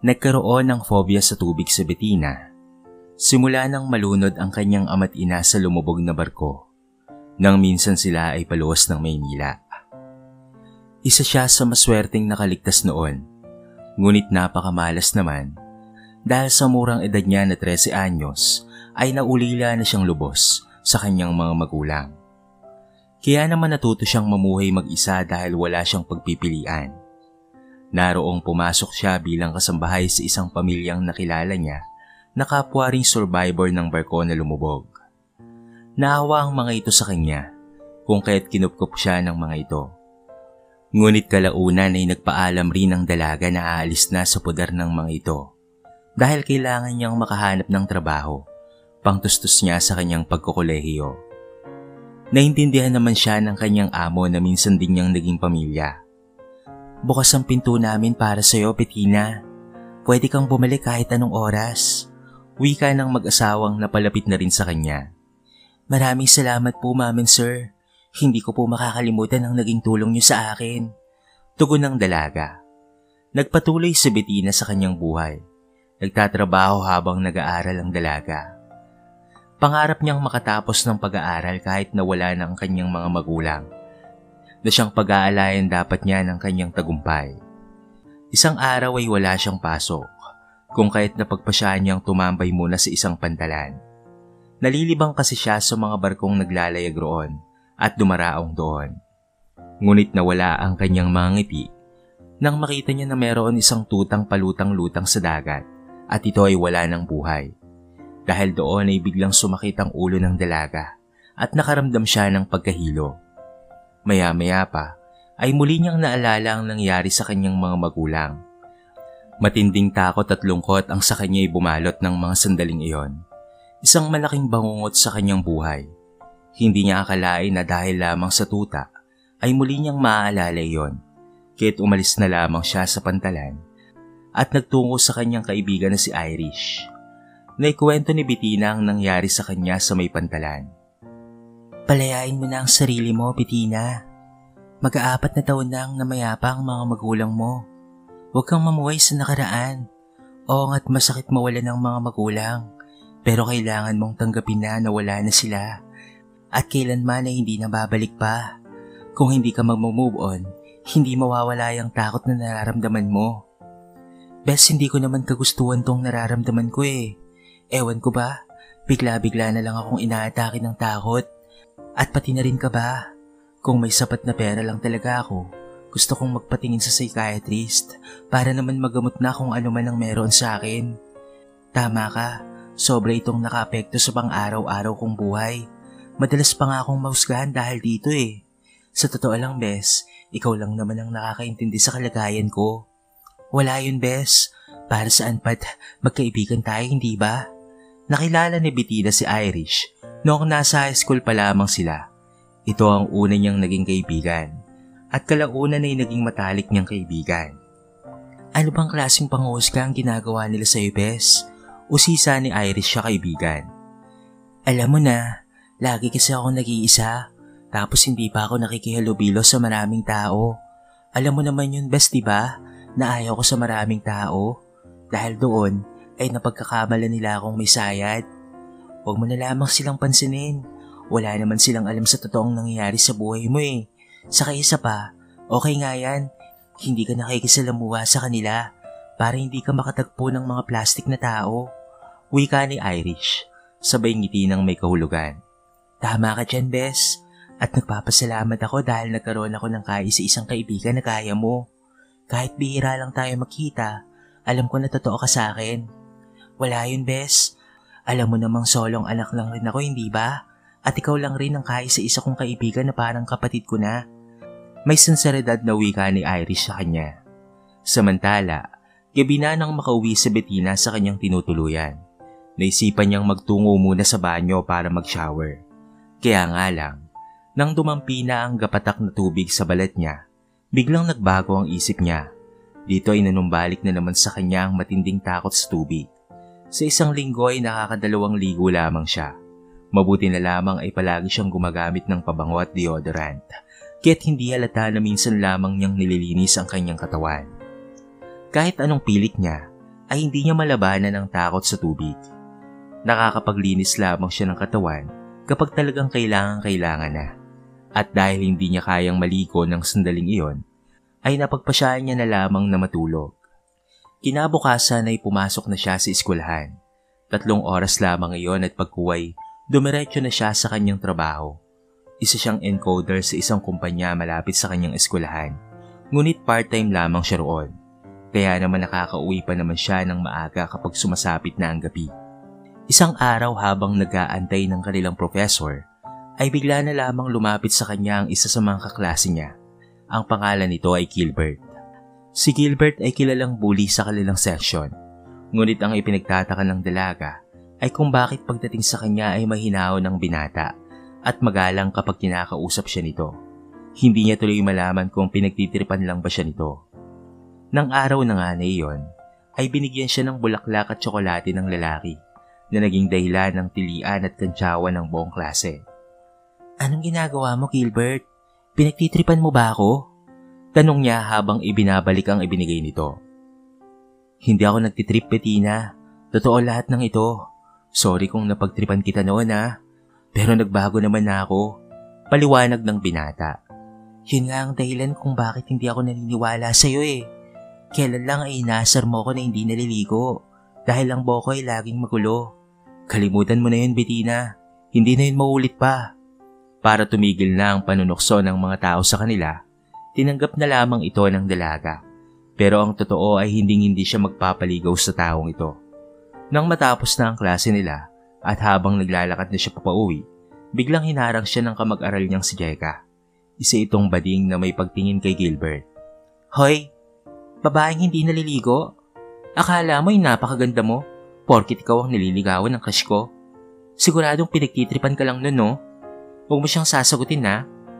Nagkaroon ng phobia sa tubig si Bettina. Simula nang malunod ang kanyang ama't ina sa lumubog na barko, nang minsan sila ay paluwas ng Maynila. Isa siya sa maswerteng nakaligtas noon, ngunit napakamalas naman dahil sa murang edad niya na 13 anyos ay naulila na siyang lubos sa kanyang mga magulang. Kaya naman natuto siyang mamuhay mag-isa dahil wala siyang pagpipilian. Naroong pumasok siya bilang kasambahay sa isang pamilyang nakilala niya na kapwa ring survivor ng barko na lumubog. Naawa ang mga ito sa kanya kung kaya't kinupkup siya ng mga ito. Ngunit kalaunan ay nagpaalam rin ang dalaga na aalis na sa pudar ng mga ito dahil kailangan niyang makahanap ng trabaho, pangtustos niya sa kanyang pagkukolehiyo. Naintindihan naman siya ng kanyang amo na minsan din niyang naging pamilya. "Bukas ang pinto namin para sa'yo, Bettina. Pwede kang bumalik kahit anong oras." Wika ng mag-asawang napalapit na rin sa kanya. "Maraming salamat po, Ma'am and Sir. Hindi ko po makakalimutan ang naging tulong niyo sa akin." Tugon ng dalaga. Nagpatuloy si Bettina sa kanyang buhay. Nagtatrabaho habang nag-aaral ang dalaga. Pangarap niyang makatapos ng pag-aaral kahit nawala na ang kanyang mga magulang, na siyang pag-aalayan dapat niya ng kanyang tagumpay. Isang araw ay wala siyang pasok, kung kaya't napagpasyahan niyang tumambay muna sa isang pantalan. Nalilibang kasi siya sa mga barkong naglalayag roon at dumaraong doon. Ngunit nawala ang kanyang mga ngiti nang makita niya na meron isang tutang palutang-lutang sa dagat at ito ay wala ng buhay. Dahil doon ay biglang sumakit ang ulo ng dalaga at nakaramdam siya ng pagkahilo. Maya-maya pa ay muli niyang naalala ang nangyari sa kanyang mga magulang. Matinding takot at lungkot ang sa kanya ay bumalot ng mga sandaling iyon. Isang malaking bangungot sa kanyang buhay. Hindi niya akalain na dahil lamang sa tuta ay muli niyang maaalala iyon. Kaya't umalis na lamang siya sa pantalan at nagtungo sa kanyang kaibigan na si Irish. Naikwento ni Bettina ang nangyari sa kanya sa may pantalan. "Palayain mo na ang sarili mo, Bettina. Mag-4 na taon nang namayapa ang mga magulang mo. Huwag kang mamuhay sa nakaraan. Oo nga't masakit mawalan ng mga magulang, pero kailangan mong tanggapin na wala na sila. At kailanman ay hindi na babalik pa. Kung hindi ka mag-move on, hindi mawawala yung takot na nararamdaman mo." "Bes, hindi ko naman kagustuhan tong nararamdaman ko eh. Ewan ko ba, bigla-bigla na lang akong inaatake ng takot. At pati na rin ka ba? Kung may sapat na pera lang talaga ako, gusto kong magpatingin sa psychiatrist para naman magamot na kung ano man ang meron sa akin. Tama ka, sobra itong nakaapekto sa pang-araw-araw kong buhay. Madalas pa nga akong mahusgahan dahil dito eh. Sa totoo lang, Bes, ikaw lang naman ang nakakaintindi sa kalagayan ko." "Wala yun, Bes. Para saan pat magkaibigan tayo, hindi ba?" Nakilala ni Bettina si Irish noong nasa high school pa lamang sila. Ito ang una niyang naging kaibigan at kalaunan ay naging matalik niyang kaibigan. "Ano bang klaseng panghusga ang ginagawa nila sa iyo, Bes?" Usisa ni Irish siya kaibigan. "Alam mo na, lagi kasi ako nag-iisa, tapos hindi pa ako nakikihalubilo sa maraming tao. Alam mo naman yun, Bes, diba, na ayaw ko sa maraming tao dahil doon ay napagkakamala nila akong may sayad. Huwag mo na lamang silang pansinin. Wala naman silang alam sa totoong nangyayari sa buhay mo eh. Saka isa pa, okay nga yan, hindi ka nakikisalamuha sa kanila para hindi ka makatagpo ng mga plastic na tao." Wika ni Irish, sabay ngiti ng may kahulugan. "Tama ka dyan, Bes. At nagpapasalamat ako dahil nagkaroon ako ng kaisa-isang kaibigan na kaya mo. Kahit bihira lang tayo makita, alam ko na totoo ka sa akin." "Wala yun, Bes. Alam mo namang solong anak lang rin ako, hindi ba? At ikaw lang rin ang kaisa-isa kong kaibigan na parang kapatid ko na." May sinseridad na wika ni Irish sa kanya. Samantala, gabi na nang makauwi si Bettina sa kanyang tinutuluyan. Naisipan niyang magtungo muna sa banyo para mag-shower. Kaya nga lang, nang dumampi na ang gapatak na tubig sa balat niya, biglang nagbago ang isip niya. Dito ay nanumbalik na naman sa kanya ang matinding takot sa tubig. Sa isang linggo ay nakakadalawang ligo lamang siya. Mabuti na lamang ay palagi siyang gumagamit ng pabango at deodorant, kaya't hindi halata na minsan lamang niyang nililinis ang kanyang katawan. Kahit anong pilit niya, ay hindi niya malabanan ang takot sa tubig. Nakakapaglinis lamang siya ng katawan kapag talagang kailangan na. At dahil hindi niya kayang maligo ng sandaling iyon, ay napagpasyaan niya na lamang na matulog. Kinabukasan ay pumasok na siya sa eskwelahan. 3 oras lamang iyon at pagkuway, dumiretso na siya sa kanyang trabaho. Isa siyang encoder sa isang kumpanya malapit sa kanyang eskwelahan, ngunit part-time lamang siya roon. Kaya naman nakakauwi pa naman siya ng maaga kapag sumasapit na ang gabi. Isang araw habang nag-aantay ng kanilang professor, ay bigla na lamang lumapit sa kanya ang isa sa mga kaklase niya. Ang pangalan nito ay Gilbert. Si Gilbert ay kilalang bully sa kanilang section. Ngunit ang ipinagtataka ng dalaga ay kung bakit pagdating sa kanya ay mahinaw ng binata at magalang kapag kinakausap siya nito. Hindi niya tuloy malaman kung pinagtitripan lang ba siya nito. Nang araw na nga na iyon, ay binigyan siya ng bulaklak at tsokolate ng lalaki na naging dahilan ng tilian at kantsawan ng buong klase. "Anong ginagawa mo, Gilbert? Pinagtitripan mo ba ako?" Tanong niya habang ibinabalik ang ibinigay nito. "Hindi ako nagtitrip, Bettina. Totoo lahat ng ito. Sorry kung napagtripan kita noon pero nagbago naman na ako." Paliwanag ng binata. "Yun nga ang dahilan kung bakit hindi ako naniniwala sa'yo Kailan lang ay inasar mo ko na hindi naliligo dahil ang buhok ko ay laging magulo. Kalimutan mo na yun, Bettina. Hindi na yun maulit pa." Para tumigil na ang panunukso ng mga tao sa kanila, tinanggap na lamang ito ng dalaga. Pero ang totoo ay hindi siya magpapaligaw sa taong ito. Nang matapos na ang klase nila at habang naglalakad na siya papauwi, biglang hinarang siya ng kamag-aral niyang si Jeka. Isa itong bading na may pagtingin kay Gilbert. "Hoy, babaeng hindi naliligo? Akala mo yung napakaganda mo, porkit ikaw ang nililigawan ng crush ko? Siguradong pinagtitripan ka lang nun, no? Huwag mo siyang sasagutin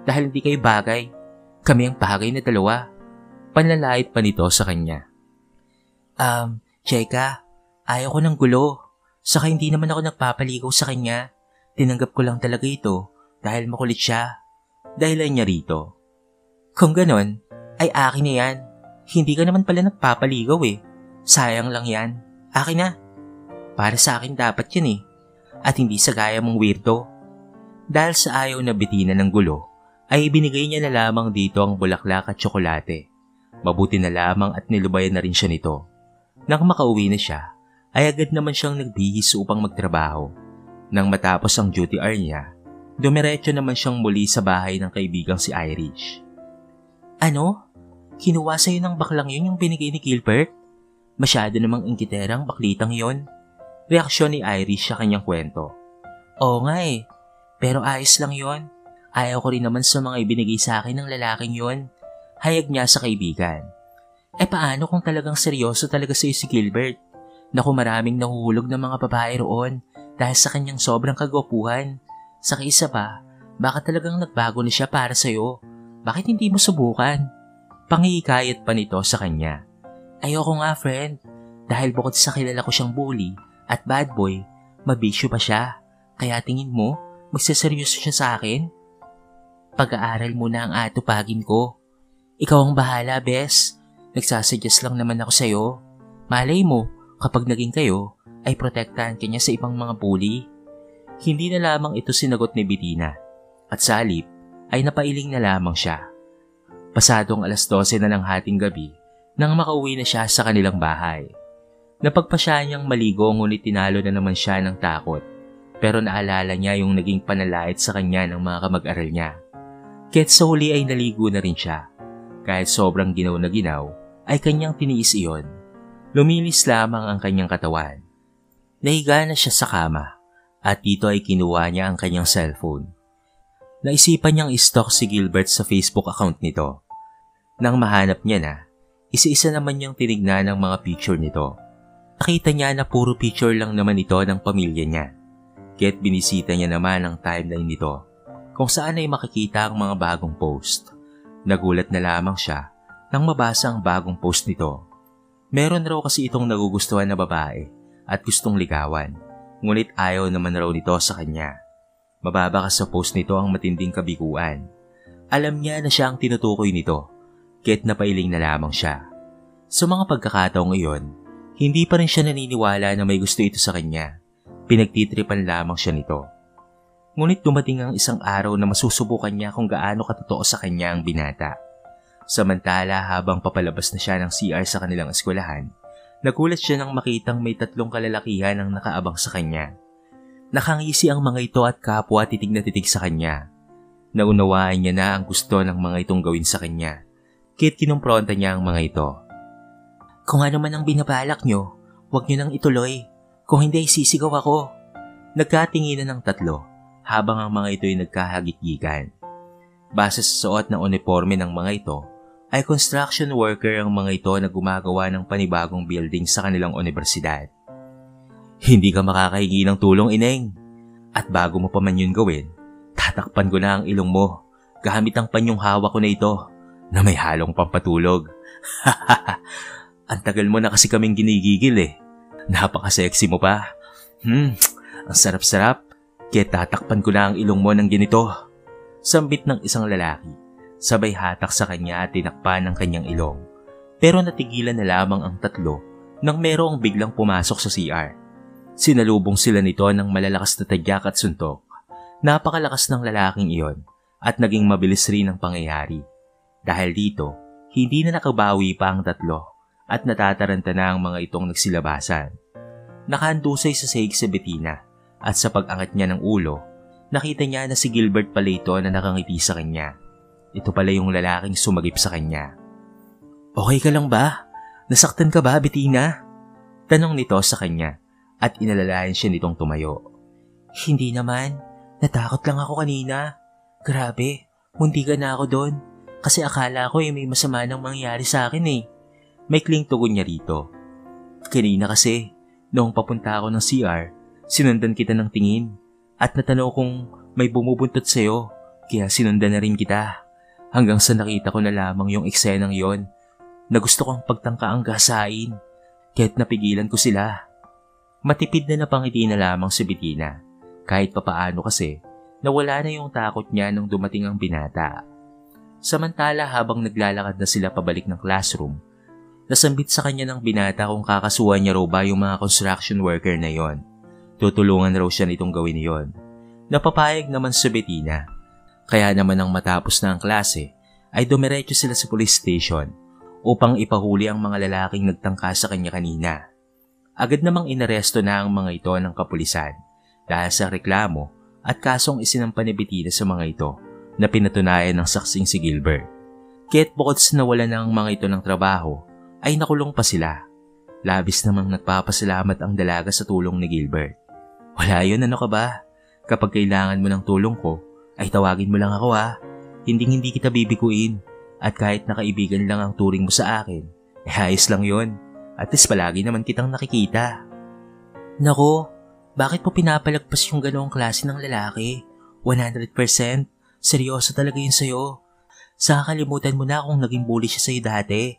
dahil hindi kayo bagay. Kami ang bagay na dalawa." Panlalait pa nito sa kanya. Jeka, ayaw ko ng gulo. Saka hindi naman ako nagpapaligaw sa kanya. Tinanggap ko lang talaga ito dahil makulit siya." Dahilan niya rito. "Kung ganon, ay akin na yan. Hindi ka naman pala nagpapaligaw Sayang lang yan. Akin na. Para sa akin dapat yan At hindi sa gaya mong weirdo." Dahil sa ayaw na Bettina ng gulo, ay ibinigay niya na lamang dito ang bulaklak at tsokolate. Mabuti na lamang at nilubayan na rin siya nito. Nang makauwi na siya, ay agad naman siyang nagbihis upang magtrabaho. Nang matapos ang duty hour niya, dumiretso naman siyang muli sa bahay ng kaibigang si Irish. "Ano? Kinuha sa'yo ng baklang yun yung binigay ni Gilbert? Masyado namang ingkiterang baklitang yon." Reaksyon ni Irish sa kanyang kwento. "Oo nga pero ayos lang yon. Ayaw ko rin naman sa mga ibinigay sa akin ng lalaking yon." Hayag niya sa kaibigan. Paano kung talagang seryoso talaga sa'yo si Gilbert? Naku, maraming nahuhulog ng mga babae roon dahil sa kanyang sobrang kagwapuhan. Saka isa pa, baka talagang nagbago na siya para sa'yo. Bakit hindi mo subukan? Pangihikayat pa nito sa kanya. "Ayoko nga, friend. Dahil bukod sa kilala ko siyang bully at bad boy, mabisyo pa siya. Kaya tingin mo, magseseryoso siya sa akin? Pag-aaral muna ang atupagin ko. Ikaw ang bahala, bes. Nagsasuggest lang naman ako sa'yo. Malay mo, kapag naging kayo, ay protektahan ka niya sa ibang mga bully." Hindi na lamang ito sinagot ni Bettina. At sa halip, ay napailing na lamang siya. Pasadong 12:00 na ng hating gabi, nang makauwi na siya sa kanilang bahay. Napagpasya niyang maligo ngunit tinalo na naman siya ng takot. Pero naalala niya yung naging panalait sa kanya ng mga kamag-aral niya. Kaya't sa huli ay naligo na rin siya. Kahit sobrang ginaw na ginaw, ay kanyang tiniis iyon. Lumilis lamang ang kanyang katawan. Nahiga na siya sa kama, at dito ay kinuha niya ang kanyang cellphone. Naisipan niyang i-stalk si Gilbert sa Facebook account nito. Nang mahanap niya na, isa-isa naman niyang tinignan ang mga picture nito. Nakita niya na puro picture lang naman ito ng pamilya niya. Kaya't binisita niya naman ang timeline nito, kung saan ay makikita ang mga bagong post. Nagulat na lamang siya nang mabasa ang bagong post nito. Meron raw kasi itong nagugustuhan na babae at gustong ligawan, ngunit ayaw naman raw nito sa kanya. Mababa ka sa post nito ang matinding kabiguan. Alam niya na siya ang tinutukoy nito, kaya't napailing na lamang siya. Sa mga pagkakataong iyon, Hindi pa rin siya naniniwala na may gusto ito sa kanya. Pinagtitripan lamang siya nito. Ngunit dumating ang isang araw na masusubukan niya kung gaano katotoo sa kanya ang binata. Samantala habang papalabas na siya ng CR sa kanilang eskwelahan, nagulat siya nang makitang may 3 kalalakihan ang nakaabang sa kanya. Nakangisi ang mga ito at kapwa titig na titig sa kanya. Naunawaan niya na ang gusto ng mga itong gawin sa kanya. Kaya't kinumpronta niya ang mga ito. Kung ano man ang binabalak nyo, huwag nyo nang ituloy. Kung hindi, sisigaw ako. Nagkatinginan ng 3 habang ang mga ito'y nagkahagitgikan. Base sa suot na uniforme ng mga ito, ay construction worker ang mga ito na gumagawa ng panibagong building sa kanilang universidad. Hindi ka makakahingi ng tulong, Ineng. At bago mo pa man yun gawin, tatakpan ko na ang ilong mo gamit ang panyong hawak ko na ito na may halong pampatulog. Ang tagal mo na kasi kaming ginigigil eh. Napaka-sexy mo pa. Ang sarap-sarap. Kaya tatakpan ko na ang ilong mo ng ganito. Sambit ng isang lalaki. Sabay hatak sa kanya at tinakpan ang kanyang ilong. Pero natigilan na lamang ang 3 nang merong biglang pumasok sa CR. Sinalubong sila nito ng malalakas na tadyak at suntok. Napakalakas ng lalaking iyon at naging mabilis rin ang pangyayari. Dahil dito, hindi na nakabawi pa ang 3 at natataranta na ang mga itong nagsilabasan. Nakahandusay sa sahig si Bettina at sa pag-angat niya ng ulo, nakita niya na si Gilbert pala ito na nakangiti sa kanya. Ito pala yung lalaking sumagip sa kanya. Okay ka lang ba? Nasaktan ka ba, Bettina? Tanong nito sa kanya at inalalayan siya nitong tumayo. Hindi naman. Natakot lang ako kanina. Grabe, muntikan na ako doon. Kasi akala ko may masama nang mangyari sa akin eh. May kling tugon niya rito. Kanina kasi, noong papunta ako ng CR, sinundan kita ng tingin at natanaw kong may bumubuntot sa'yo. Kaya sinundan na rin kita. Hanggang sa nakita ko na lamang yung eksenang yon na gusto kong pagtangka ang gasain. Kaya't napigilan ko sila. Matipid na napangiti na lamang si Bettina. Kahit papaano kasi, nawala na yung takot niya nung dumating ang binata. Samantala habang naglalakad na sila pabalik ng classroom, nasambit sa kanya ng binata kung kakasuhan niya raw ba yung mga construction worker na yon. Tutulungan raw siya nitong gawin yon. Napapayag naman si Bettina. Kaya naman nang matapos na ang klase, ay dumiretso sila sa police station upang ipahuli ang mga lalaking nagtangka sa kanya kanina. Agad namang inaresto na ang mga ito ng kapulisan dahil sa reklamo at kasong isinampa ni Bettina sa mga ito na pinatunayan ng saksing si Gilbert. Kaya't bukod sa nawala na ang mga ito ng trabaho, ay nakulong pa sila. Labis namang nagpapasalamat ang dalaga sa tulong ni Gilbert. Wala yun, ano ka ba? Kapag kailangan mo ng tulong ko, ay tawagin mo lang ako ha. Hindi kita bibikuin. At kahit nakaibigan lang ang turing mo sa akin, ayos lang yun. At least palagi naman kitang nakikita. Nako, bakit po pinapalagpas yung ganoong klase ng lalaki? 100%, seryoso talaga yun sa'yo. Saka kalimutan mo na kung naging bully siya sa'yo dati.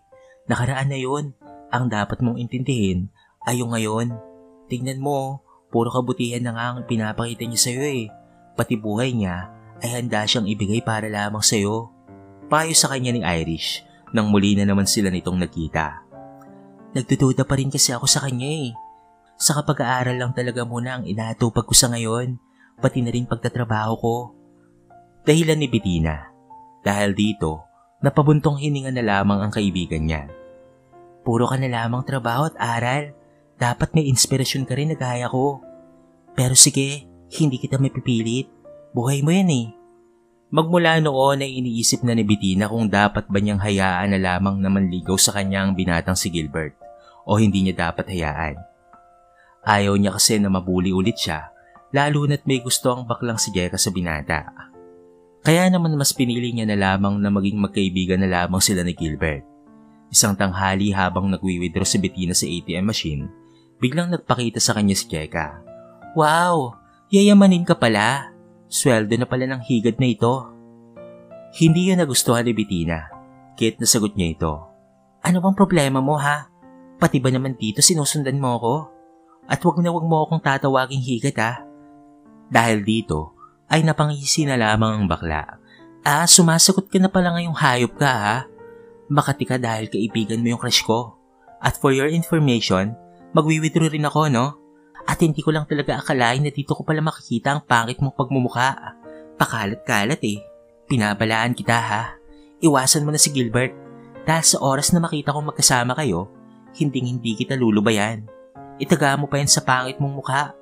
Nakaraan na yun. Ang dapat mong intindihin ay yung ngayon. Tingnan mo, puro kabutihan na nga ang pinapakita niya sa'yo eh. Pati buhay niya ay handa siyang ibigay para lamang sa'yo. Payo sa kanya ni Irish nang muli na naman sila nitong nagkita. Nagdududa pa rin kasi ako sa kanya eh. Sa kapag-aaral lang talaga muna ang inatupag ko sa ngayon, pati na rin pagtatrabaho ko. Dahilan ni Bettina. Dahil dito, napabuntong hininga na lamang ang kaibigan niya. Puro ka na lamang trabaho at aral. Dapat may inspirasyon ka rin na gaya ko. Pero sige, hindi kita mapipilit. Buhay mo yan eh. Magmula noon ay iniisip na ni Bettina kung dapat ba niyang hayaan na lamang na manligaw sa kanya ang binatang si Gilbert o hindi niya dapat hayaan. Ayaw niya kasi na mabuli ulit siya, lalo na't may gusto ang baklang si Jeka sa binata. Kaya naman mas pinili niya na lamang na maging magkaibigan na lamang sila ni Gilbert. Isang tanghali habang nagwi-withdraw si Bettina sa ATM machine, biglang nagpakita sa kanya si Jeka. Wow! Yayamanin ka pala! Sweldo na pala ng higad na ito. Hindi yun nagustuhan ni Bettina. Kaya't nasagot niya ito. Ano bang problema mo ha? Pati ba naman dito sinusundan mo ako? At wag mo akong tatawaging higad ha? Dahil dito ay napangisi na lamang ang bakla. Sumasagot ka na pala ngayong hayop ka ha? Makati ka dahil kaibigan mo yung crush ko. At for your information, Magwi-withdraw rin ako, no? At hindi ko lang talaga akalain na dito ko pala makikita ang pangit mong pagmumukha. Pakalat-kalat eh. Pinabalaan kita ha. Iwasan mo na si Gilbert. Dahil sa oras na makita kong magkasama kayo, hindi kita lulubayan. Itaga mo pa yan sa pangit mong mukha.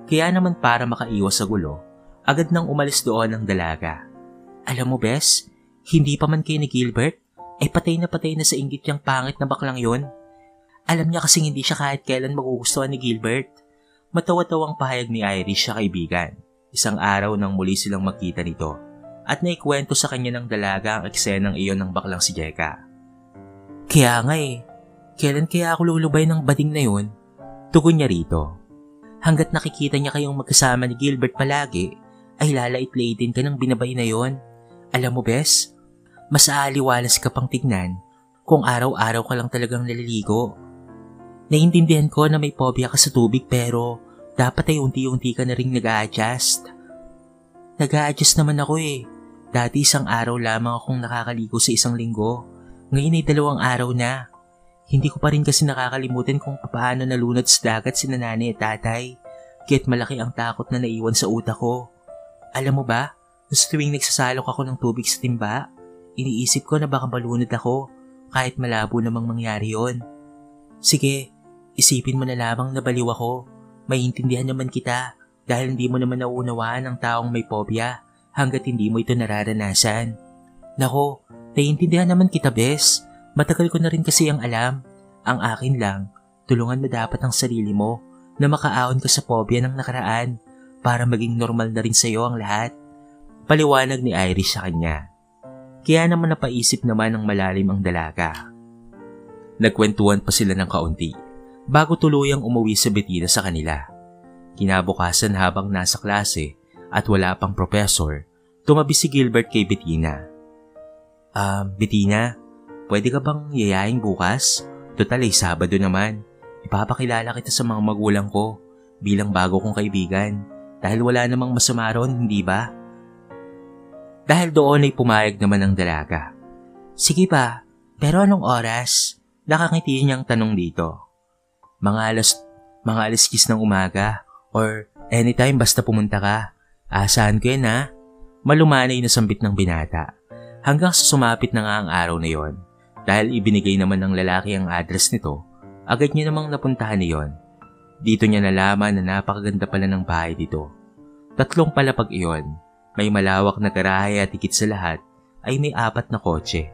Kaya naman para makaiwas sa gulo, agad nang umalis doon ang dalaga. Alam mo, Bes, hindi pa man kayo ni Gilbert, ay patay na sa inggit yung pangit na baklang yon. Alam niya kasing hindi siya kahit kailan magugustuhan ni Gilbert. Matawa-tawang pahayag ni Irish sa kaibigan. Isang araw nang muli silang magkita nito at naikwento sa kanya ng dalaga ang eksenang iyon ng baklang si Jeka. Kaya nga eh, kailan kaya ako lulubay ng bading na yun? Tugon niya rito. Hanggat nakikita niya kayong magkasama ni Gilbert palagi, ay lalait-laitin ka ng binabay na yon. Alam mo, Bes, mas aaliwalas ka pang tignan kung araw-araw ka lang talagang naliligo. Naiintindihan ko na may phobia ka sa tubig pero dapat ay unti-unti ka na rin nag-a-adjust. Nag-a-adjust naman ako eh. Dati isang araw lamang akong nakakaligo sa isang linggo. Ngayon ay 2 araw na. Hindi ko pa rin kasi nakakalimutan kung paano nalunod sa dagat si nanay at tatay. Kaya't malaki ang takot na naiwan sa utak ko. Alam mo ba, sa tuwing nagsasalok ako ng tubig sa timba, iniisip ko na baka malunod ako kahit malabo namang mangyari yon. Sige, isipin mo na lamang na baliw ako. Maiintindihan naman kita dahil hindi mo naman nauunawaan ang taong may phobia hanggat hindi mo ito nararanasan. Nako, naiintindihan naman kita, Bes. Matagal ko na rin kasi ang alam. Ang akin lang, tulungan mo dapat ang sarili mo na makaahon ka sa phobia ng nakaraan para maging normal na rin sa iyo ang lahat. Paliwanag ni Irish sa kanya. Kaya naman napaisip naman ng malalim ang dalaga. Nagkwentuhan pa sila ng kaunti bago tuluyang umuwi sa Bettina sa kanila. Kinabukasan habang nasa klase at wala pang professor, tumabi si Gilbert kay Bettina. Bettina, pwede ka bang yayain bukas? Total ay Sabado naman. Ipapakilala kita sa mga magulang ko bilang bago kong kaibigan dahil wala namang masama ron, hindi ba? Dahil doon ay pumayag naman ang dalaga. Sige pa, pero anong oras? Nakangiti niyang tanong dito. Mga alas 10 ng umaga or anytime basta pumunta ka. Asahan ko yan ha? Malumanay na sambit ng binata. Hanggang sa sumapit na nga ang araw na yon. Dahil ibinigay naman ng lalaki ang address nito, agad niya namang napuntahan niyon. Dito niya nalaman na napakaganda pala ng bahay dito. 3 palapag iyon. May malawak na garahe at higit sa lahat ay may 4 na kotse.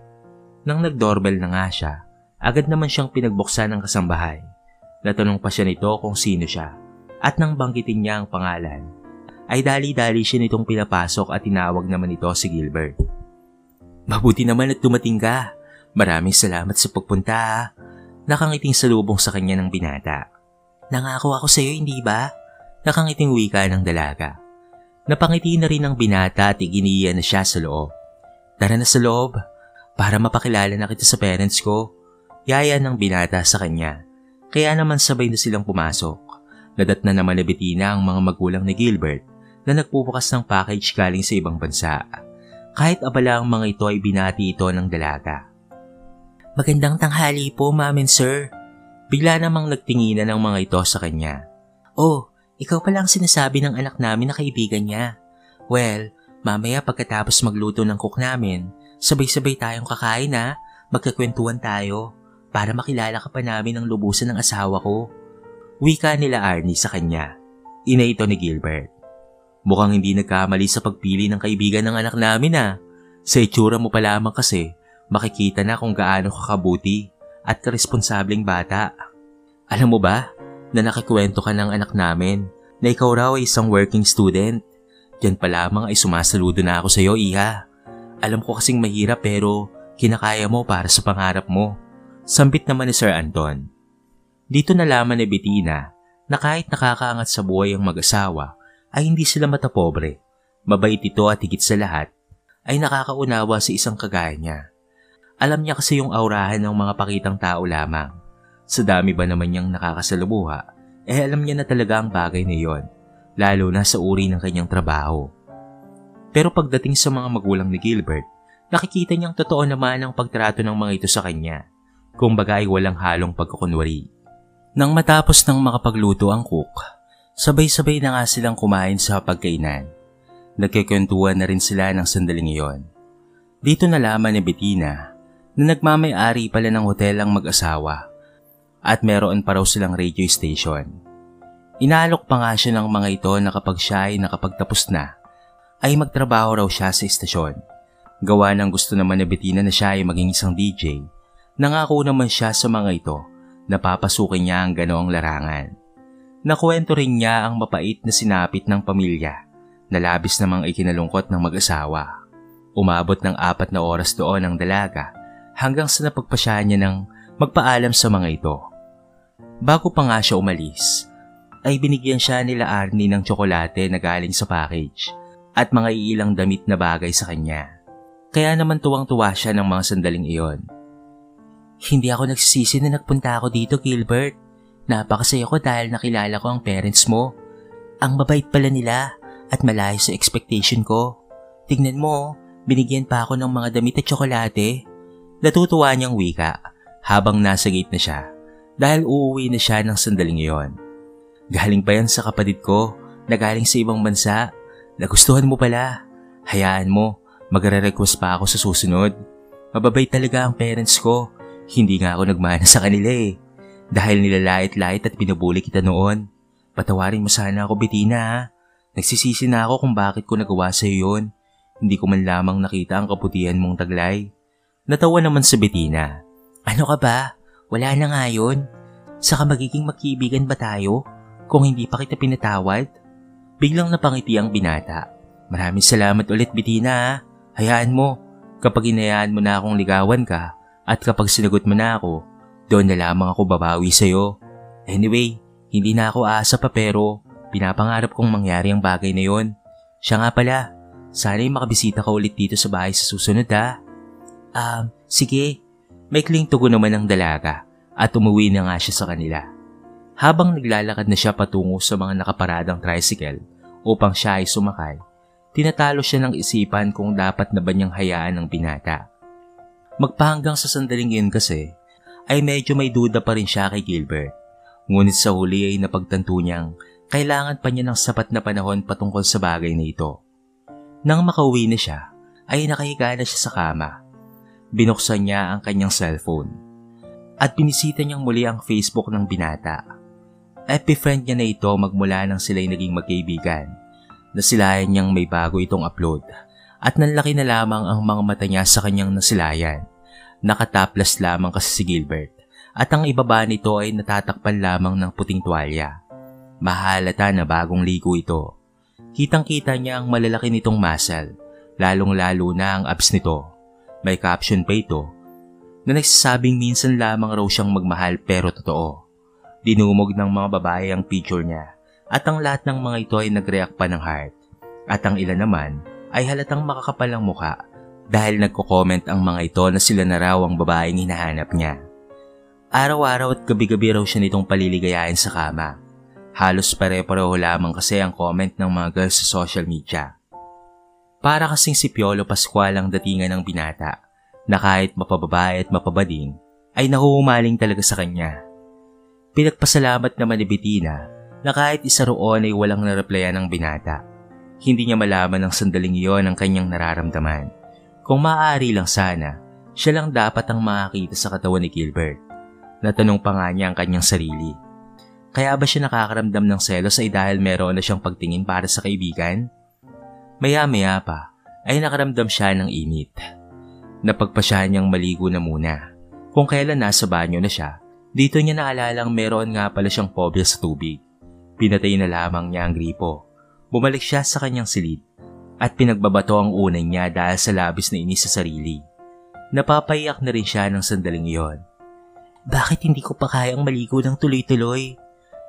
Nang nag-doorbell na nga siya, agad naman siyang pinagbuksan ng kasambahay. Natanong pa siya nito kung sino siya at nang banggitin niya ang pangalan, ay dali-dali siya nitong pinapasok at tinawag naman ito si Gilbert. Mabuti naman at dumating ka. Maraming salamat sa pagpunta ha. Nakangiting salubong sa kanya ng binata. Nangako ako sa iyo, hindi ba? Nakangiting wika ng dalaga. Napangiti na rin ng binata at iginiya na siya sa loob. Tara na sa loob para mapakilala na kita sa parents ko. Yaya ng binata sa kanya. Kaya naman sabay na silang pumasok. Nadat na naman na Bettina ang mga magulang ni Gilbert na nagpupukas ng package galing sa ibang bansa. Kahit abala ang mga ito ay binati ito ng dalaga. Magandang tanghali po, ma'am and sir. Bigla namang nagtinginan ng mga ito sa kanya. Oh, ikaw pala ang sinasabi ng anak namin na kaibigan niya. Well, mamaya pagkatapos magluto ng cook namin, sabay-sabay tayong kakain ha. Magkakwentuhan tayo para makilala ka pa namin ng lubusan ng asawa ko. Wika nila Arnie sa kanya. Ina ito ni Gilbert. Mukhang hindi nagkamali sa pagpili ng kaibigan ng anak namin ha. Sa itsura mo pa lamang kasi, makikita na kung gaano kakabuti at karesponsableng bata. Alam mo ba na nakikwento ka ng anak namin na ikaw raw ay isang working student? Diyan pa lamang ay sumasaludo na ako sa iyo, iha. Alam ko kasing mahirap pero kinakaya mo para sa pangarap mo. Sambit naman ni Sir Anton. Dito nalaman ni Bettina na kahit nakakaangat sa buhay ang mag-asawa ay hindi sila matapobre. Mabait ito at higit sa lahat ay nakakaunawa sa isang kagaya niya. Alam niya kasi yung aurahan ng mga pakitang tao lamang. Sa dami ba naman niyang nakakasalubuha, alam niya na talaga ang bagay na yon, lalo na sa uri ng kanyang trabaho. Pero pagdating sa mga magulang ni Gilbert, nakikita niyang totoo naman ang pagtrato ng mga ito sa kanya. Kumbaga ay walang halong pagkukunwari. Nang matapos ng makapagluto ang cook, sabay-sabay na nga silang kumain sa pagkainan. Nagkikwentuhan na rin sila ng sandaling iyon. Dito nalaman ni Bettina na nagmamay-ari pala ng hotel ang mag-asawa at meron pa raw silang radio station. Inaalok pa nga siya ng mga ito na kapag siya ay nakapagtapos na, ay magtrabaho raw siya sa istasyon. Gawa ng gusto naman ni Bettina na siya ay maging isang DJ, nangako naman siya sa mga ito na papasukin niya ang ganoong larangan. Nakwento rin niya ang mapait na sinapit ng pamilya na labis namang ikinalungkot ng mag-asawa. Umabot ng 4 na oras doon ang dalaga hanggang sa napagpasyahan niya ng magpaalam sa mga ito. Bago pa nga siya umalis, ay binigyan siya nila Arnie ng tsokolate na galing sa package at mga iilang damit na bagay sa kanya. Kaya naman tuwang-tuwa siya ng mga sandaling iyon. Hindi ako nagsisisi na nagpunta ako dito, Gilbert. Napakasaya ko dahil nakilala ko ang parents mo. Ang mabait pala nila at malayo sa expectation ko. Tingnan mo, binigyan pa ako ng mga damit at tsokolate. Natutuwa niyang wika habang nasa gate na siya dahil uuwi na siya ng sandaling iyon. Galing pa yan sa kapatid ko na galing sa ibang bansa. Nagustuhan mo pala. Hayaan mo, magre-request pa ako sa susunod. Mababait talaga ang parents ko. Hindi nga ako nagmana sa kanila eh. Dahil nilalait-lait at binubuli kita noon. Patawarin mo sana ako, Bettina ha. Nagsisisi na ako kung bakit ko nagawa sa iyo yun. Hindi ko man lamang nakita ang kabutihan mong taglay. Natawa naman si Bettina. Ano ka ba? Wala na nga yun. Saka magiging magkaibigan ba tayo kung hindi pa kita pinatawad? Biglang napangiti ang binata. Maraming salamat ulit, Bettina ha. Hayaan mo, kapag inayaan mo na akong ligawan ka, at kapag sinagot mo na ako, doon na lamang ako babawi sa'yo. Anyway, hindi na ako aasa pa pero pinapangarap kong mangyari ang bagay na yon. Siya nga pala, sana'y makabisita ka ulit dito sa bahay sa susunod ha. Sige. Maikling tugon naman ng dalaga at umuwi na nga siya sa kanila. Habang naglalakad na siya patungo sa mga nakaparadang tricycle upang siya ay sumakay, tinatalo siya ng isipan kung dapat na ba niyang hayaan ng binata. Magpahanggang sa sandaling yun kasi, ay medyo may duda pa rin siya kay Gilbert. Ngunit sa huli ay napagtanto niyang kailangan pa niya ng sapat na panahon patungkol sa bagay na ito. Nang makauwi na siya, ay nakahiga na siya sa kama. Binuksan niya ang kanyang cellphone at binisita niyang muli ang Facebook ng binata. FB friend niya na ito magmula nang sila'y naging magkaibigan. Nasilayan niyang may bago itong upload. At nanlaki na lamang ang mga mata niya sa kanyang nasilayan. Nakataplas lamang kasi si Gilbert at ang ibaba nito ay natatakpan lamang ng puting tuwalya. Mahalata na bagong ligo ito. Kitang-kita niya ang malalaki nitong muscle, lalong-lalo na ang abs nito. May caption pa ito na nagsasabing minsan lamang raw siyang magmahal pero totoo. Dinumog ng mga babae ang picture niya at ang lahat ng mga ito ay nag-react pa ng heart. At ang ilan naman ay halatang makakapal ang mukha dahil nagko-comment ang mga ito na sila na raw ang babaeng hinahanap niya. Araw-araw at gabi-gabi raw siya nitong paliligayahin sa kama. Halos pare-pareho lamang kasi ang comment ng mga girls sa social media. Para kasing si Piolo Pascual ang datingan ng binata na kahit mapababae at mapabading ay nahuhumaling talaga sa kanya. Pinagpasalamat naman ni Bettina na kahit isa roon ay walang nareplyan ng binata. Hindi niya malaman ng sandaling iyon ang kanyang nararamdaman. Kung maaari lang sana, siya lang dapat ang makakita sa katawan ni Gilbert. Natanong pa nga niya ang kanyang sarili. Kaya ba siya nakakaramdam ng selos ay dahil meron na siyang pagtingin para sa kaibigan? Maya-maya pa ay nakaramdam siya ng init. Napagpasyahan niyang maligo na muna. Kung kailan nasa banyo na siya, dito niya naalalang meron nga pala siyang phobia sa tubig. Pinatay na lamang niya ang gripo. Bumalik siya sa kanyang silid at pinagbabato ang unay niya dahil sa labis na inis sa sarili. Napapaiyak na rin siya ng sandaling iyon. Bakit hindi ko pa kayang maligo ng tuloy-tuloy?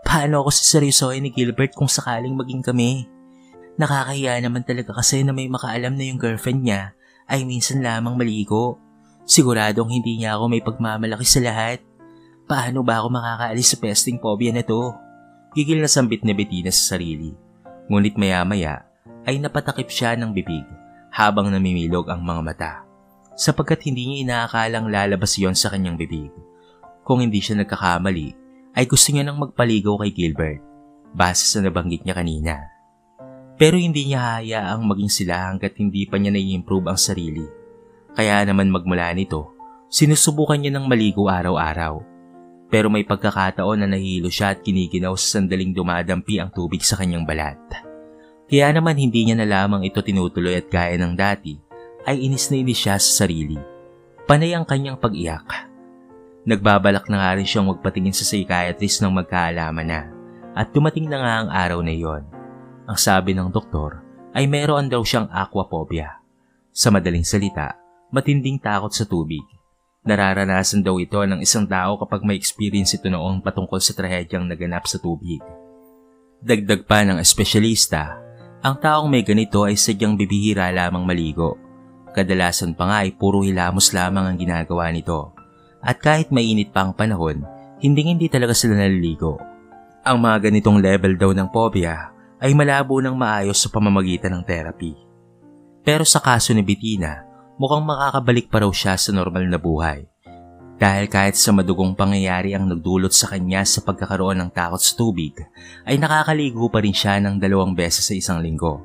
Paano ako saseryosohin ni Gilbert kung sakaling maging kami? Nakakahiya naman talaga kasi na may makaalam na yung girlfriend niya ay minsan lamang maligo. Siguradong hindi niya ako may pagmamalaki sa lahat. Paano ba ako makakaalis sa pesting phobia na to? Gigil na sambit ni Bettina sa sarili. Ngunit maya-maya ay napatakip siya ng bibig habang namimilog ang mga mata sapagkat hindi niya inaakalang lalabas yon sa kanyang bibig. Kung hindi siya nagkakamali ay gusto niya nang magpaligaw kay Gilbert base sa nabanggit niya kanina. Pero hindi niya hayaang maging sila hanggat hindi pa niya nai-improve ang sarili. Kaya naman magmula nito, sinusubukan niya ng maligo araw-araw. Pero may pagkakataon na nahihilo siya at kiniginaw sa sandaling dumadampi ang tubig sa kanyang balat. Kaya naman hindi niya na lamang ito tinutuloy at gaya ng dati, ay inis na inis siya sa sarili. Panay ang kanyang pag-iyak. Nagbabalak na nga rin siyang magpatingin sa psychiatrist ng magkaalaman na, at dumating na nga ang araw na iyon. Ang sabi ng doktor ay meron daw siyang aquaphobia. Sa madaling salita, matinding takot sa tubig. Nararanasan daw ito ng isang tao kapag may experience ito noong patungkol sa trahedyang naganap sa tubig. Dagdag pa ng espesyalista, ang taong may ganito ay sadyang bibihira lamang maligo. Kadalasan pa nga ay puro hilamos lamang ang ginagawa nito. At kahit mainit pa ang panahon, hindi talaga sila naliligo. Ang mga ganitong level daw ng phobia ay malabo ng maayos sa pamamagitan ng therapy. Pero sa kaso ni Bettina, mukhang makakabalik pa raw siya sa normal na buhay. Dahil kahit sa madugong pangyayari ang nagdulot sa kanya sa pagkakaroon ng takot sa tubig, ay nakakaligo pa rin siya ng 2 beses sa isang linggo.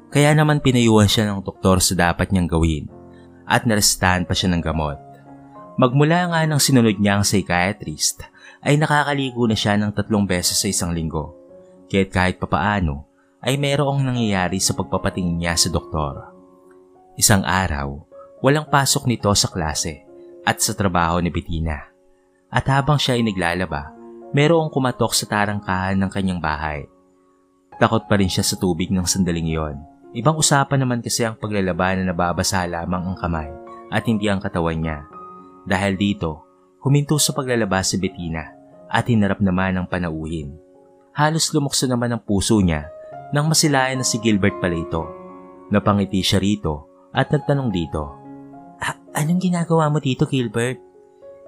Kaya naman pinayuhan siya ng doktor sa dapat niyang gawin at narestahan pa siya ng gamot. Magmula nga nang sinunod niya ang psychiatrist, ay nakakaligo na siya ng 3 beses sa isang linggo. Kaya't kahit papaano, ay merong nangyayari sa pagpapatingin niya sa doktor. Isang araw, walang pasok nito sa klase at sa trabaho ni Bettina. At habang siya ay naglalaba, merong kumatok sa tarangkahan ng kanyang bahay. Takot pa rin siya sa tubig ng sandaling iyon. Ibang usapan naman kasi ang paglalaba na nababasa lamang ang kamay at hindi ang katawan niya. Dahil dito, huminto sa paglalaba si Bettina at hinarap naman ang panauhin. Halos lumukso naman ang puso niya nang masilayan na si Gilbert pala ito. Napangiti siya rito at nagtanong dito, "Anong ginagawa mo dito, Gilbert?"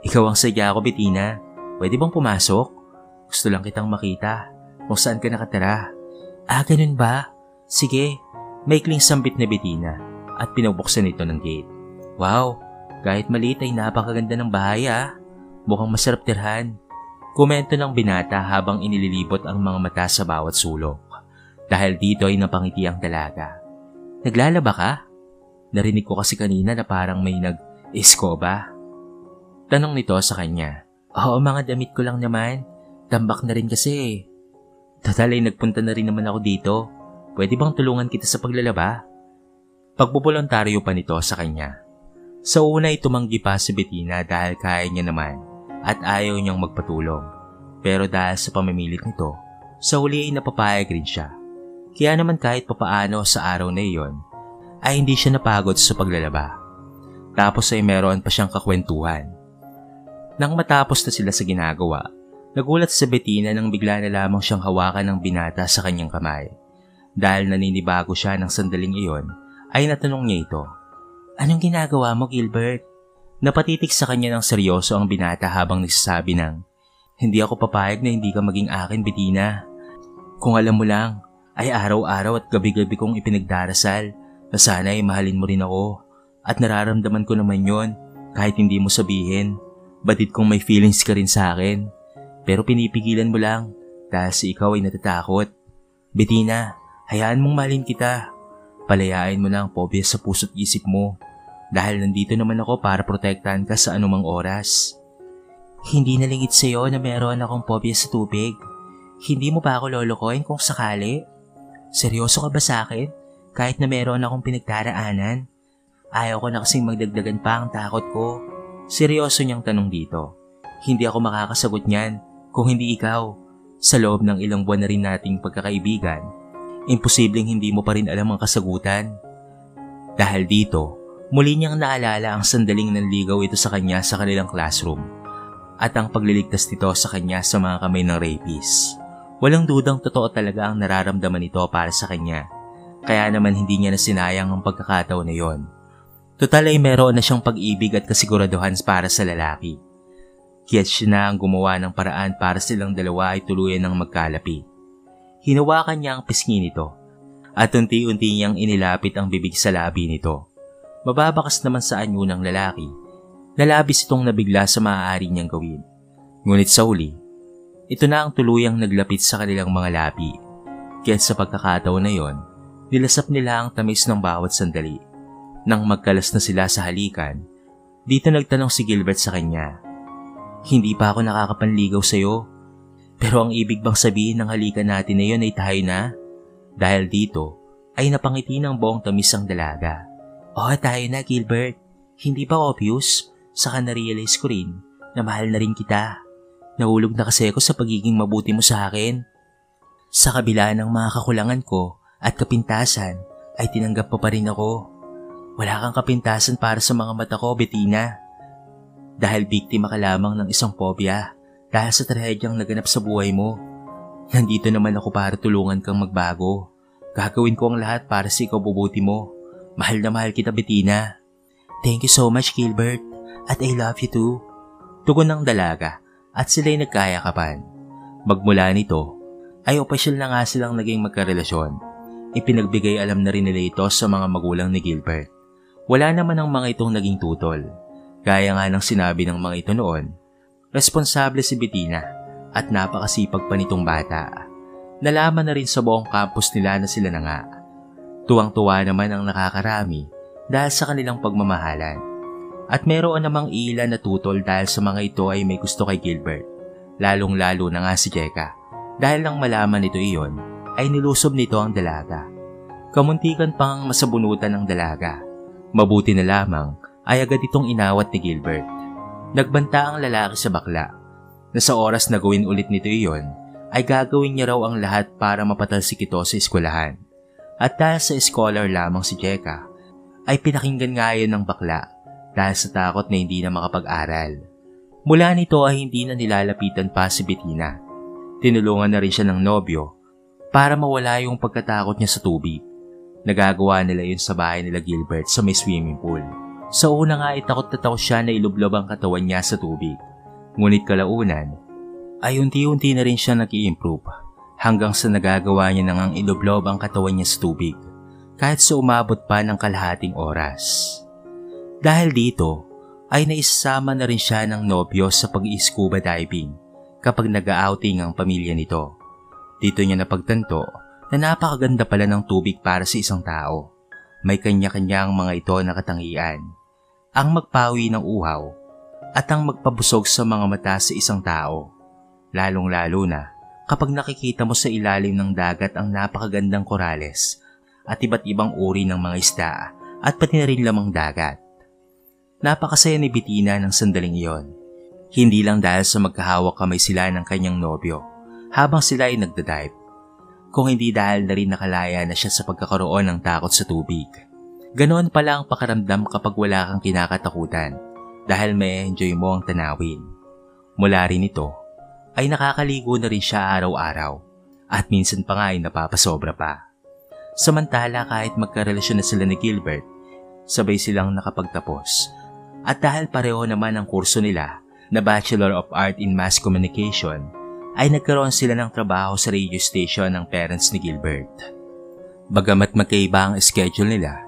"Ikaw ang sadya ko, Bettina. Pwede bang pumasok? Gusto lang kitang makita kung saan ka nakatira." Ganun ba? Sige." Maikling sambit na Bettina at pinabuksan ito ng gate. "Wow, kahit maliit ay napakaganda ng bahay Mukhang masarap tirhan." Komento ng binata habang inililibot ang mga mata sa bawat sulok. Dahil dito ay napangiti ang dalaga. "Naglalaba ka? Narinig ko kasi kanina na parang may nag-eskoba." Tanong nito sa kanya. "Oo, mga damit ko lang naman. Tambak na rin kasi." "Total ay nagpunta na rin naman ako dito. Pwede bang tulungan kita sa paglalaba?" Pagbubolontaryo pa nito sa kanya. Sa una ay tumanggi pa si Bettina dahil kaya niya naman at ayaw niyang magpatulong. Pero dahil sa pamimilit nito, sa huli ay napapayag rin siya. Kaya naman kahit papaano sa araw na iyon, ay hindi siya napagod sa paglalaba. Tapos ay meron pa siyang kakwentuhan. Nang matapos na sila sa ginagawa, nagulat si Bettina nang bigla na lamang siyang hawakan ng binata sa kanyang kamay. Dahil naninibago siya ng sandaling iyon, ay natanong niya ito, "Anong ginagawa mo, Gilbert?" Napatitik sa kanya ng seryoso ang binata habang nagsasabi ng, "Hindi ako papayag na hindi ka maging akin, Bettina. Kung alam mo lang, ay araw-araw at gabi-gabi kong ipinagdarasal na sana ay mahalin mo rin ako. At nararamdaman ko naman yon kahit hindi mo sabihin. Batid kong may feelings ka rin sa akin. Pero pinipigilan mo lang dahil sa ikaw ay natatakot. Bettina, hayaan mong mahalin kita. Palayain mo na ang phobia sa puso't isip mo. Dahil nandito naman ako para protektahan ka sa anumang oras." "Hindi nalingit sa'yo na meron akong phobia sa tubig. Hindi mo ba ako lolokohin kung sakali? Seryoso ka ba sa akin kahit na meron akong pinagdaraanan? Ayaw ko na kasing magdagdagan pa ang takot ko." Seryoso niyang tanong dito. "Hindi ako makakasagot niyan kung hindi ikaw. Sa loob ng ilang buwan na rin nating pagkakaibigan, imposibleng hindi mo pa rin alam ang kasagutan." Dahil dito, muli niyang naalala ang sandaling nanligaw ito sa kanya sa kanilang classroom at ang pagliligtas nito sa kanya sa mga kamay ng rapist. Walang dudang totoo talaga ang nararamdaman nito para sa kanya. Kaya naman hindi niya na sinayang ang pagkakataon na yon. Total ay meron na siyang pag-ibig at kasiguraduhan para sa lalaki. Kaya't siya na ang gumawa ng paraan para silang dalawa ay tuluyan ng magkalapi. Hinawakan niya ang pisngi nito at unti-unti niyang inilapit ang bibig sa labi nito. Mababakas naman sa anyo ng lalaki, nalabis itong nabigla sa maaari niyang gawin. Ngunit sa huli, Ito na ang tuluyang naglapit sa kanilang mga labi. Kaya sa pagkakataon na yon, nilasap nila ang tamis ng bawat sandali. Nang magkalas na sila sa halikan, dito nagtanong si Gilbert sa kanya, "Hindi pa ako nakakapanligaw sa'yo. Pero ang ibig bang sabihin ng halikan natin na yun ay tayo na?" Dahil dito ay napangiti ng buong tamis ang dalaga. "Oh, tayo na, Gilbert. Hindi ba obvious? Saka na-realize ko rin na mahal na rin kita. Nahulog na kasi ako sa pagiging mabuti mo sa akin. Sa kabila ng mga kakulangan ko at kapintasan ay tinanggap pa rin ako. Wala kang kapintasan para sa mga mata ko, Bettina. Dahil biktima ka lamang ng isang pobya dahil sa trahedyang naganap sa buhay mo. Nandito naman ako para tulungan kang magbago. Gagawin ko ang lahat para sa ikabubuti mo. Mahal na mahal kita, Bettina." "Thank you so much, Gilbert. At I love you too." Tugon ng dalaga at sila'y nagkayakapan. Magmula nito ay opisyal na nga silang naging magkarelasyon. Ipinagbigay alam na rin nila ito sa mga magulang ni Gilbert. Wala naman ang mga itong naging tutol. Gaya nga ng sinabi ng mga ito noon, responsable si Bettina at napakasipag pa nitong bata. Nalaman na rin sa buong campus nila na sila na nga. Tuwang-tuwa naman ang nakakarami dahil sa kanilang pagmamahalan. At meron namang ilan na tutol dahil sa mga ito ay may gusto kay Gilbert. Lalong-lalo na nga si Jeka. Dahil nang malaman nito iyon, ay nilusob nito ang dalaga. Kamuntikan pang masabunutan ng dalaga. Mabuti na lamang ay agad itong inawat ni Gilbert. Nagbanta ang lalaki sa bakla na sa oras na gawin ulit nito iyon, ay gagawin niya raw ang lahat para mapatalsik ito sa eskwelahan. At dahil sa scholar lamang si Jeka, ay pinakinggan nga yun ng bakla dahil sa takot na hindi na makapag-aral. Mula nito ay hindi na nilalapitan pa si Bettina. Tinulungan na rin siya ng nobyo para mawala yung pagkatakot niya sa tubig. Nagagawa nila yun sa bahay nila Gilbert sa may swimming pool. Sa una nga ay takot na takot siya na ilublob ang katawan niya sa tubig. Ngunit kalaunan ay unti-unti na rin siya nag-i-improve hanggang sa nagagawa niya nang ilublob ang katawan niya sa tubig kahit sa umabot pa ng kalahating oras. Dahil dito ay naisasama na rin siya ng nobyo sa pag-i-scuba diving kapag nag-outing ang pamilya nito. Dito niya napagtanto na napakaganda pala ng tubig para sa isang tao. May kanya-kanyang mga ito na katangian. Ang magpawi ng uhaw at ang magpabusog sa mga mata sa isang tao. Lalong-lalo na kapag nakikita mo sa ilalim ng dagat ang napakagandang korales at iba't ibang uri ng mga isda at pati na rin lamang dagat. Napakasaya ni Bettina ng sandaling iyon. Hindi lang dahil sa magkahawak kamay sila ng kanyang nobyo habang sila ay nagdadive, kung hindi dahil na rin nakalaya na siya sa pagkakaroon ng takot sa tubig. Ganoon pala ang pakaramdam kapag wala kang kinakatakutan dahil may enjoy mo ang tanawin. Mula rin ito ay nakakaligo na rin siya araw-araw at minsan pa nga ay napapasobra pa. Samantala kahit magkarelasyon na sila ni Gilbert, sabay silang nakapagtapos. At dahil pareho naman ang kurso nila na Bachelor of Art in Mass Communication, ay nagkaroon sila ng trabaho sa radio station ng parents ni Gilbert. Bagamat magkaiba ang schedule nila,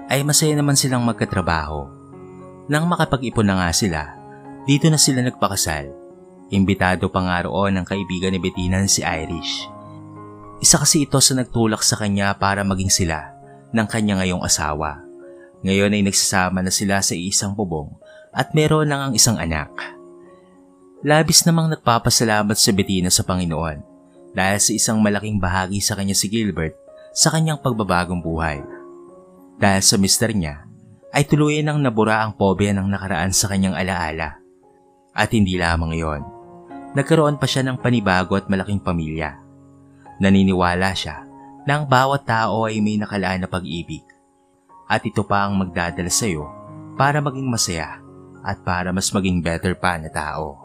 ay masaya naman silang magkatrabaho. Nang makapag-ipon na nga sila, dito na sila nagpakasal. Imbitado pa nga roon ang kaibigan ni Bettina si Irish. Isa kasi ito sa nagtulak sa kanya para maging sila ng kanya ngayong asawa. Ngayon ay nagsasama na sila sa isang bubong at meron na ang isang anak. Labis namang nagpapasalamat si Bettina sa Panginoon dahil sa isang malaking bahagi sa kanya si Gilbert sa kanyang pagbabagong buhay. Dahil sa mister niya, ay tuluyan nang nabura ang pobya ng nakaraan sa kanyang alaala. At hindi lamang iyon, nagkaroon pa siya ng panibago at malaking pamilya. Naniniwala siya na ang bawat tao ay may nakalaan na pag-ibig. At ito pa ang magdadala sa iyo para maging masaya at para mas maging better pa na tao.